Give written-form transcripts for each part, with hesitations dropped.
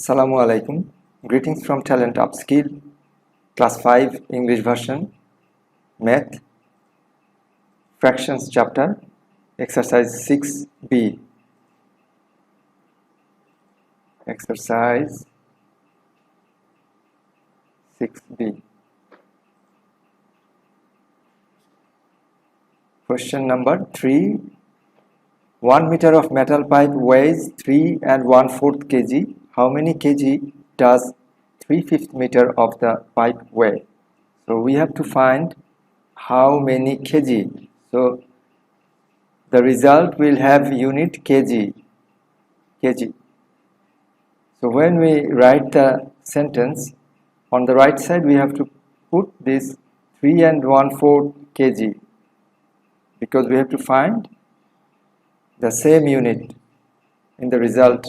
Assalamu alaikum. Greetings from Talent Upskill, Class 5 English version, Math, Fractions chapter, Exercise 6B. Exercise 6B. Question number 3. 1 meter of metal pipe weighs 3 and 1/4 kg. How many kg does 3/5 meter of the pipe weigh? So we have to find how many kg. So the result will have unit kg. So when we write the sentence, on the right side we have to put this 3 and 1/4 kg because we have to find the same unit in the result,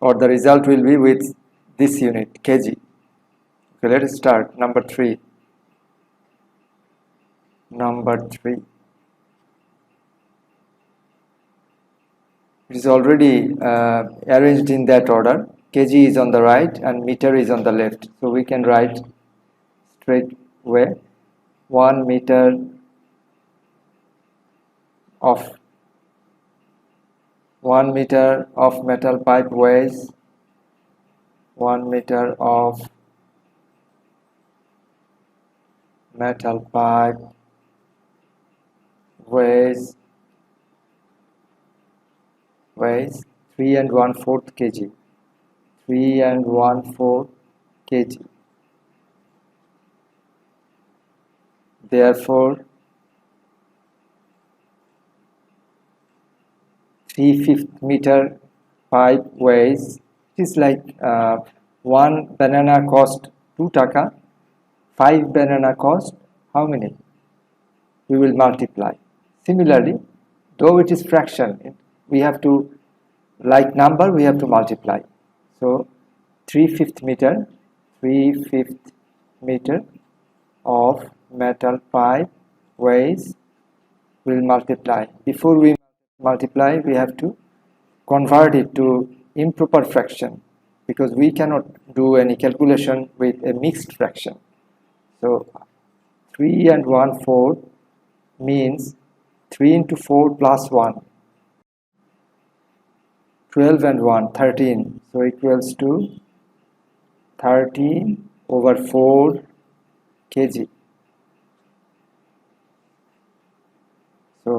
or the result will be with this unit kg. Okay, let us start. Number 3. It is already arranged in that order. Kg is on the right and meter is on the left, so we can write straight away. 1 meter of metal pipe weighs 1 meter of metal pipe weighs 3 and 1/4 kg. 3 and 1/4 kg. Therefore 3/5 meter pipe weighs, it is like one banana cost 2 taka, 5 banana cost how many? We will multiply. Similarly, though it is fraction, we have to, like number, we have to multiply. So 3/5 meter of metal pipe weighs, will multiply. Before we multiply, we have to convert it to improper fraction because we cannot do any calculation with a mixed fraction. So 3 and 1/4 means 3 into 4 plus 1, 12 and 1, 13, so equals to 13/4 kg. So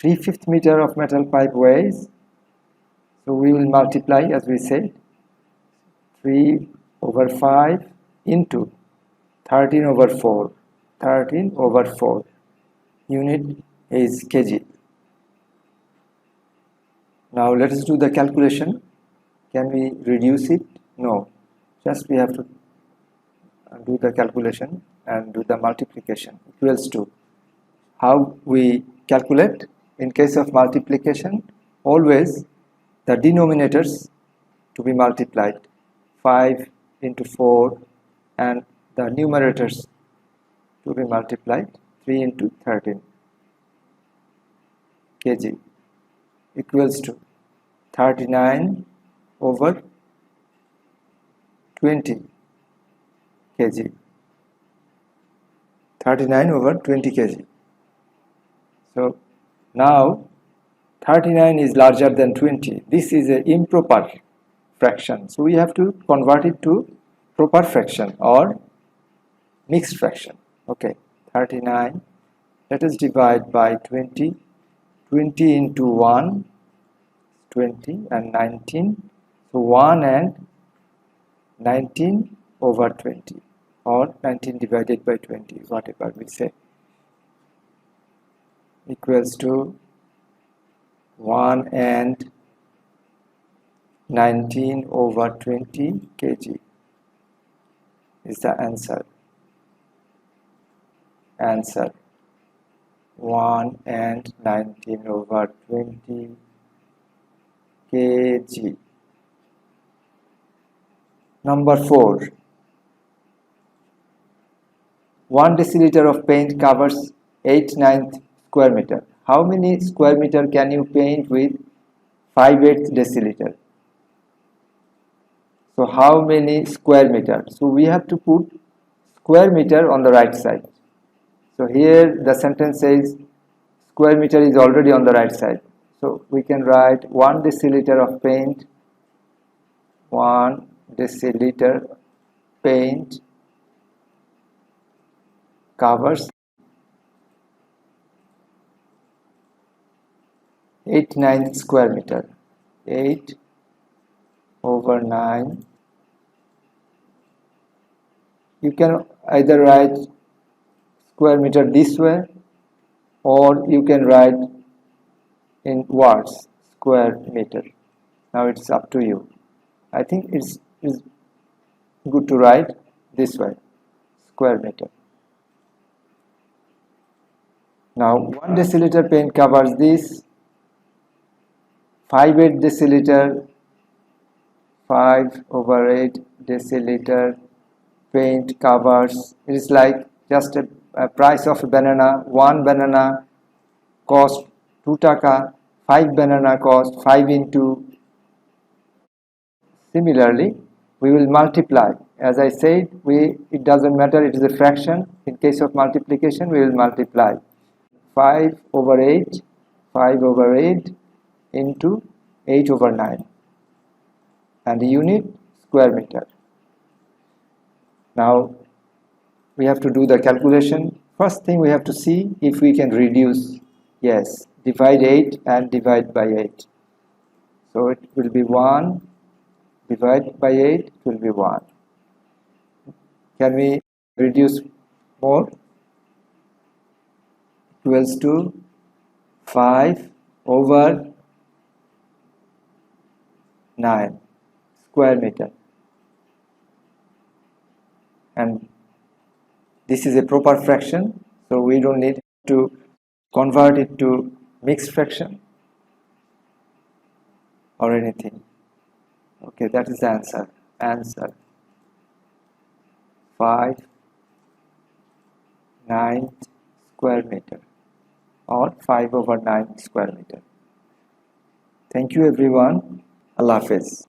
3/5 meter of metal pipe weighs, so we will multiply as we said, 3/5 into 13/4. 13/4 unit is kg. Now let us do the calculation. Can we reduce it? No, just we have to do the calculation and do the multiplication. Equals to, how we calculate? In case of multiplication, always the denominators to be multiplied, 5 into 4, and the numerators to be multiplied, 3 into 13 kg, equals to 39/20 kg. 39/20 kg. So now 39 is larger than 20. This is an improper fraction, so we have to convert it to proper fraction or mixed fraction. Okay, 39, let us divide by 20. 20 into 1, 20, and 19, so 1 and 19/20, or 19 divided by 20, whatever we say, equals to 1 and 19/20 kg is the answer. 1 and 19/20 kg. Number 4. 1 deciliter of paint covers 8/9 square meter. How many square meter can you paint with 5/8 deciliter? So how many square meter? So we have to put square meter on the right side. So here the sentence says square meter is already on the right side. So we can write 1 deciliter of paint, 1 deciliter paint covers 8/9 square meter. 8/9. You can either write square meter this way, or you can write in words square meter. Now it's up to you. I think it's good to write this way, square meter. Now 1 deciliter paint covers this, 5/8 deciliter, 5/8 deciliter paint covers. It is like just a price of a banana. One banana cost 2 taka, 5 banana cost 5 into. Similarly, we will multiply. As I said, it doesn't matter, it is a fraction. In case of multiplication, we will multiply 5/8, 5/8 into 8/9, and the unit square meter. Now we have to do the calculation. First thing, we have to see if we can reduce. Yes, divide 8 and divide by 8. So it will be 1 divide by 8, it will be 1. Can we reduce more? Equals to 5/9 square meter. And this is a proper fraction, so we don't need to convert it to mixed fraction or anything. Okay, that is the answer. Answer 5/9 square meter, or 5/9 square meter. Thank you everyone. Allah Hafiz.